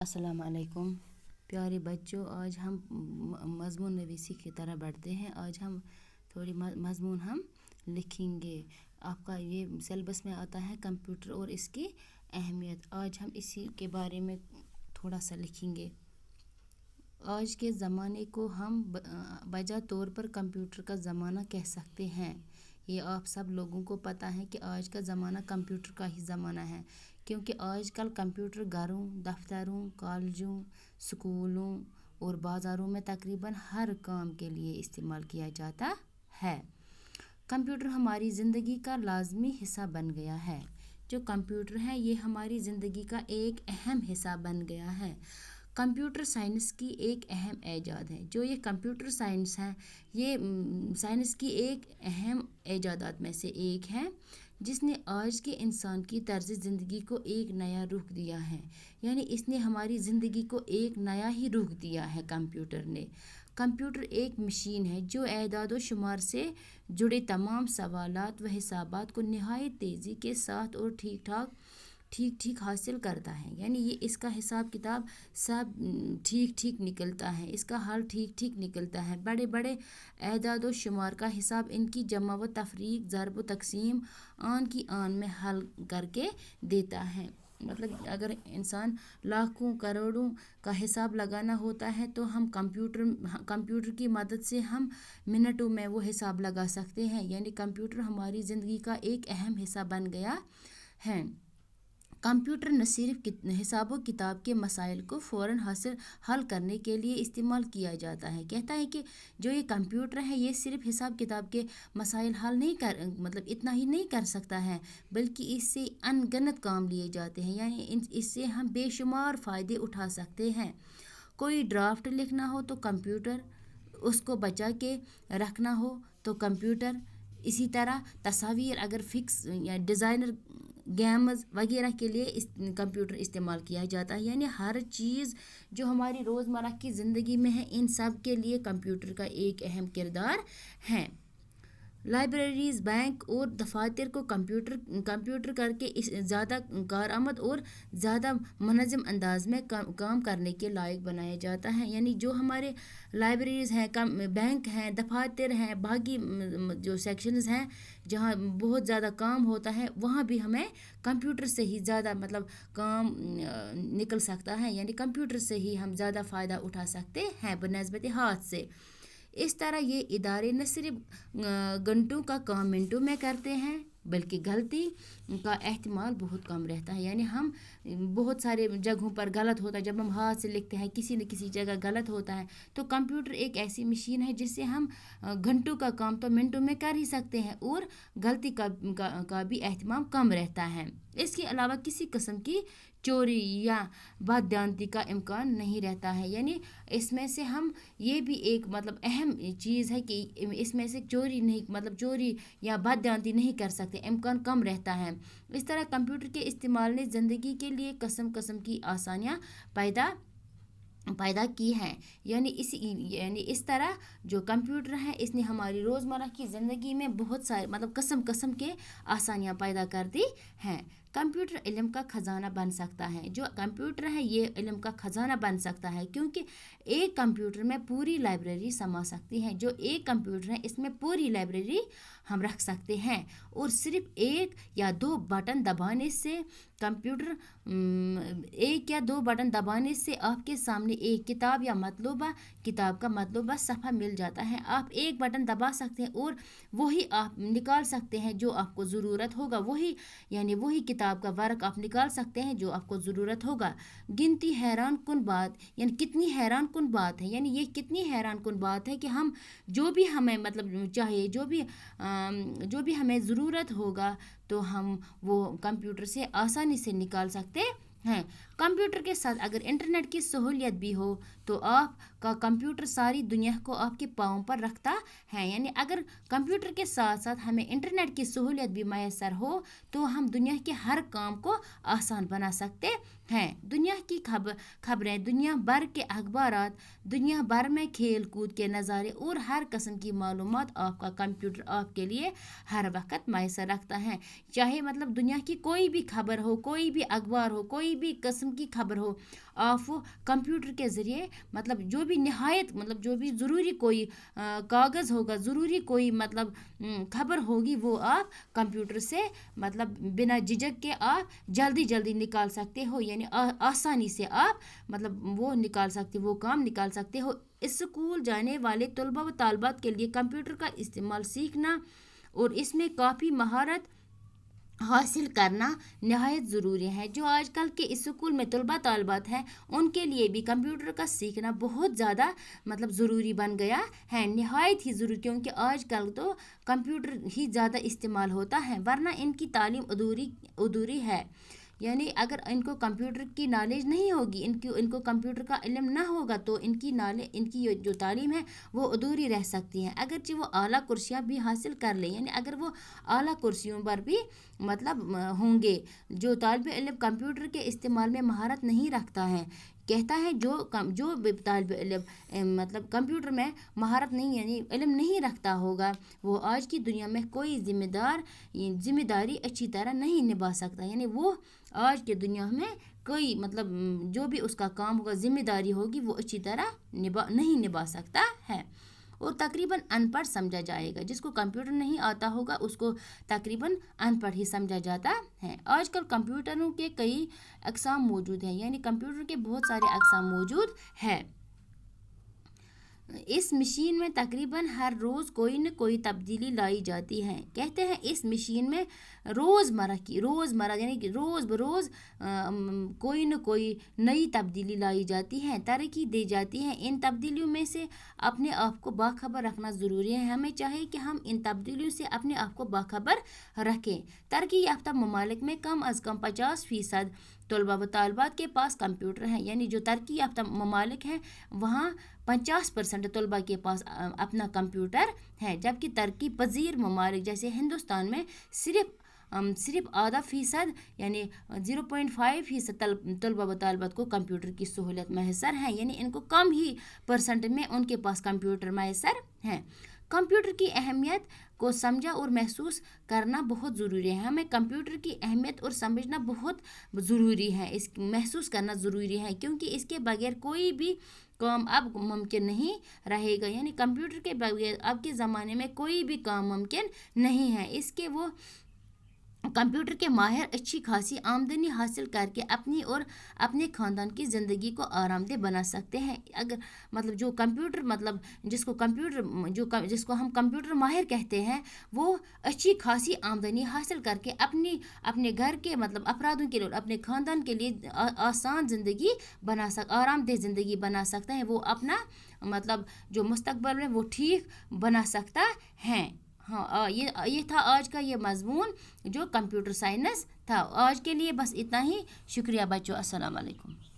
अस्सलाम वालेकुम प्यारे बच्चों। आज हम मज़मून नवीसी की तरह बढ़ते हैं। आज हम थोड़ी मज़मून हम लिखेंगे। आपका ये सिलेबस में आता है कंप्यूटर और इसकी अहमियत। आज हम इसी के बारे में थोड़ा सा लिखेंगे। आज के ज़माने को हम बजा तौर पर कंप्यूटर का ज़माना कह सकते हैं। ये आप सब लोगों को पता है कि आज का ज़माना कंप्यूटर का ही ज़माना है, क्योंकि आजकल कंप्यूटर घरों, दफ्तरों, कॉलेजों, स्कूलों और बाज़ारों में तकरीबन हर काम के लिए इस्तेमाल किया जाता है। कंप्यूटर हमारी ज़िंदगी का लाजमी हिस्सा बन गया है। जो कंप्यूटर है ये हमारी ज़िंदगी का एक अहम हिस्सा बन गया है। कंप्यूटर साइंस की एक अहम ऐजाद है। जो ये कंप्यूटर साइंस है ये साइंस की एक अहम ऐजादात में से एक है, जिसने आज के इंसान की तर्ज ज़िंदगी को एक नया रुख दिया है। यानी इसने हमारी ज़िंदगी को एक नया ही रुख दिया है कंप्यूटर ने। कंप्यूटर एक मशीन है जो एदाद व शुमार से जुड़े तमाम सवालात व हिसाबात को नहायत तेज़ी के साथ और ठीक ठीक हासिल करता है। यानी ये इसका हिसाब किताब सब ठीक ठीक निकलता है, इसका हल ठीक ठीक निकलता है। बड़े बड़े एदाद व शुमार का हिसाब इनकी जमा व तफरीक, ज़रब व तकसीम आन की आन में हल करके देता है। मतलब अगर इंसान लाखों करोड़ों का हिसाब लगाना होता है तो हम कंप्यूटर की मदद से हम मिनटों में वो हिसाब लगा सकते हैं। यानी कंप्यूटर हमारी ज़िंदगी का एक अहम हिस्सा बन गया है। कंप्यूटर न सिर्फ हिसाब किताब के मसाइल को फ़ौरन हल करने के लिए इस्तेमाल किया जाता है। कहता है कि जो ये कंप्यूटर है ये सिर्फ हिसाब किताब के मसाइल हल नहीं कर इतना ही नहीं कर सकता है, बल्कि इससे अनगिनत काम लिए जाते हैं। यानी इससे हम बेशुमार फ़ायदे उठा सकते हैं। कोई ड्राफ्ट लिखना हो तो कंप्यूटर, उसको बचा के रखना हो तो कंप्यूटर, इसी तरह तस्वीर अगर फिक्स या डिज़ाइनर गेम्स वगैरह के लिए कंप्यूटर इस्तेमाल किया जाता है। यानी हर चीज़ जो हमारी रोज़मर्रा की ज़िंदगी में है इन सब के लिए कंप्यूटर का एक अहम किरदार है। लाइब्रेरीज़, बैंक और दफातर को कंप्यूटर करके ज़्यादा कारआमद और ज़्यादा मुनज़्ज़म अंदाज में काम करने के लायक बनाया जाता है। यानी जो हमारे लाइब्रेरीज़ हैं, बैंक हैं, दफातर हैं, बाकी जो सेक्शंस हैं जहाँ बहुत ज़्यादा काम होता है वहाँ भी हमें कंप्यूटर से ही ज़्यादा काम निकल सकता है। यानी कंप्यूटर से ही हम ज़्यादा फ़ायदा उठा सकते हैं बनिस्बत हाथ से। इस तरह ये इदारे न सिर्फ घंटों का काम मिनटों में करते हैं, बल्कि गलती का एहतमाल बहुत कम रहता है। यानी हम बहुत सारे जगहों पर गलत होता है, जब हम हाथ से लिखते हैं किसी न किसी जगह गलत होता है, तो कंप्यूटर एक ऐसी मशीन है जिससे हम घंटों का काम तो मिनटों में कर ही सकते हैं और गलती का भी एहतमाम कम रहता है। इसके अलावा किसी किस्म की चोरी या बददियानती का इम्कान नहीं रहता है। यानी इसमें से हम ये भी एक अहम चीज़ है कि इसमें से चोरी या बददियानती नहीं कर सकते, इम्कान कम रहता है। इस तरह कंप्यूटर के इस्तेमाल ने ज़िंदगी के लिए किस्म की आसानियाँ पैदा की हैं। यानी इस तरह जो कंप्यूटर है इसने हमारी रोज़मर्रा की ज़िंदगी में बहुत सारे किस्म के आसानियाँ पैदा कर दी हैं। कंप्यूटर इल्म का ख़जाना बन सकता है। जो कंप्यूटर है ये इल्म का ख़जाना बन सकता है, क्योंकि एक कंप्यूटर में पूरी लाइब्रेरी समा सकती है। जो एक कंप्यूटर है इसमें पूरी लाइब्रेरी हम रख सकते हैं और सिर्फ एक या दो बटन दबाने से आपके सामने एक किताब या किताब का मतलूबा सफ़ा मिल जाता है। आप एक बटन दबा सकते हैं और वही आप निकाल सकते हैं जो आपको ज़रूरत होगा। वही किताब का वर्क आप निकाल सकते हैं जो आपको ज़रूरत होगा। कितनी हैरान कुन बात है। यानी ये कितनी हैरान कुन बात है कि हम जो भी हमें चाहिए, जो भी हमें ज़रूरत होगा तो हम वो कंप्यूटर से आसानी से निकाल सकते हैं। कंप्यूटर के साथ अगर इंटरनेट की सहूलियत भी हो तो आपका कंप्यूटर सारी दुनिया को आपके पाँव पर रखता है। यानी अगर कंप्यूटर के साथ साथ हमें इंटरनेट की सहूलियत भी मैसर हो तो हम दुनिया के हर काम को आसान बना सकते हैं। दुनिया की खबरें, दुनिया भर के अखबारात, दुनिया भर में खेल कूद के नज़ारे और हर किस्म की मालूमात आपका कंप्यूटर आपके लिए हर वक्त मैसर रखता है। चाहे दुनिया की कोई भी खबर हो, कोई भी अखबार हो, कोई भी किस्म قسم کی خبر ہو آپ وہ کمپیوٹر کے ذریعے مطلب جو بھی نہایت مطلب جو بھی ضروری کوئی کاغذ ہوگا ضروری کوئی مطلب خبر ہوگی وہ آپ کمپیوٹر سے مطلب بنا جھجک کے آپ جلدی جلدی نکال سکتے ہو، یعنی آسانی سے آپ مطلب وہ نکال سکتے وہ کام نکال سکتے ہو۔ اسکول جانے والے طلباء و طالبات کے لیے کمپیوٹر کا استعمال سیکھنا اور اس میں کافی مہارت حاصل کرنا نہایت ضروری ہے۔ جو آج کل کے اسکول میں طلباء طالبات ہیں ان کے لیے بھی کمپیوٹر کا سیکھنا بہت زیادہ مطلب ضروری بن گیا ہے، نہایت ہی ضروری، کیونکہ آج کل تو کمپیوٹر ہی زیادہ استعمال ہوتا ہے، ورنہ ان کی تعلیم ادھوری ہے۔ یعنی اگر ان کو کمپیوٹر کی نالج نہیں ہوگی، ان کو کمپیوٹر کا علم نہ ہوگا تو ان کی جو تعلیم ہے وہ ادھوری رہ سکتی ہے، اگرچہ وہ اعلیٰ کرسیاں بھی حاصل کر لیں، یعنی اگر وہ اعلیٰ کرسیوں پر بھی مطلب ہوں گے۔ جو طالب علم کمپیوٹر کے استعمال میں مہارت نہیں رکھتا ہے، کہتا ہے جو طالب علم مطلب کمپیوٹر میں مہارت نہیں یعنی علم نہیں رکھتا ہوگا وہ آج کی دنیا میں کوئی ذمہ داری اچھی طرح نہیں نبھا سکتا، یعنی وہ آج کی دنیا میں کوئی مطلب جو بھی اس کا کام ہوگا ذمہ داری ہوگی وہ اچھی طرح نہیں نبھا سکتا ہے، اور تقریباً ان پڑھ سمجھا جائے گا۔ جس کو کمپیوٹر نہیں آتا ہوگا اس کو تقریباً ان پڑھ ہی سمجھا جاتا ہے۔ آج کل کمپیوٹروں کے کئی اقسام موجود ہیں، یعنی کمپیوٹر کے بہت سارے اقسام موجود ہیں۔ اس مشین میں تقریباً ہر روز کوئی نہ کوئی تبدیلی لائی جاتی ہے۔ کہتے ہیں اس مشین میں روزمرہ یعنی کہ روز بروز کوئی نہ کوئی نئی تبدیلی لائی جاتی ہے، ترقی دی جاتی ہے۔ ان تبدیلیوں میں سے اپنے آپ کو باخبر رکھنا ضروری ہے۔ ہمیں چاہیے کہ ہم ان تبدیلیوں سے اپنے آپ کو باخبر رکھیں۔ ترقی یافتہ ممالک میں کم از کم 50% طلباء و طالبات کے پاس کمپیوٹر ہیں، یعنی جو ترقی یافتہ ممالک ہیں وہاں 50% طلباء کے پاس اپنا کمپیوٹر ہے، جبکہ ترقی پذیر ممالک جیسے ہندوستان میں صرف آدھا فیصد یعنی 0.5% طلباء و طالبات کو کمپیوٹر کی سہولت میسر ہے، یعنی ان کو کم ہی % میں ان کے پاس کمپیوٹر میسر ہیں۔ کمپیوٹر کی اہمیت کو سمجھا اور محسوس کرنا بہت ضروری ہے۔ ہمیں کمپیوٹر کی اہمیت اور سمجھنا بہت ضروری ہے، اس محسوس کرنا ضروری ہے، کیونکہ اس کے بغیر کوئی بھی کام اب ممکن نہیں رہے گا، یعنی کمپیوٹر کے بغیر اب کے زمانے میں کوئی بھی کام ممکن نہیں ہے۔ اس کے وہ کمپیوٹر کے ماہر اچھی خاصی آمدنی حاصل کر کے اپنی اور اپنے خاندان کی زندگی کو آرام دہ بنا سکتے ہیں۔ اگر مطلب جو کمپیوٹر مطلب جس کو ہم کمپیوٹر ماہر کہتے ہیں وہ اچھی خاصی آمدنی حاصل کر کے اپنے گھر کے مطلب افرادوں کے لیے اور اپنے خاندان کے لیے آسان زندگی آرام دہ زندگی بنا سکتا ہے، وہ اپنا مطلب جو مستقبل میں وہ ٹھیک بنا سکتا ہے۔ ہاں، یہ تھا آج کا یہ مضمون جو کمپیوٹر سائنس تھا۔ آج کے لیے بس اتنا ہی، شکریہ بچوں، السلام علیکم۔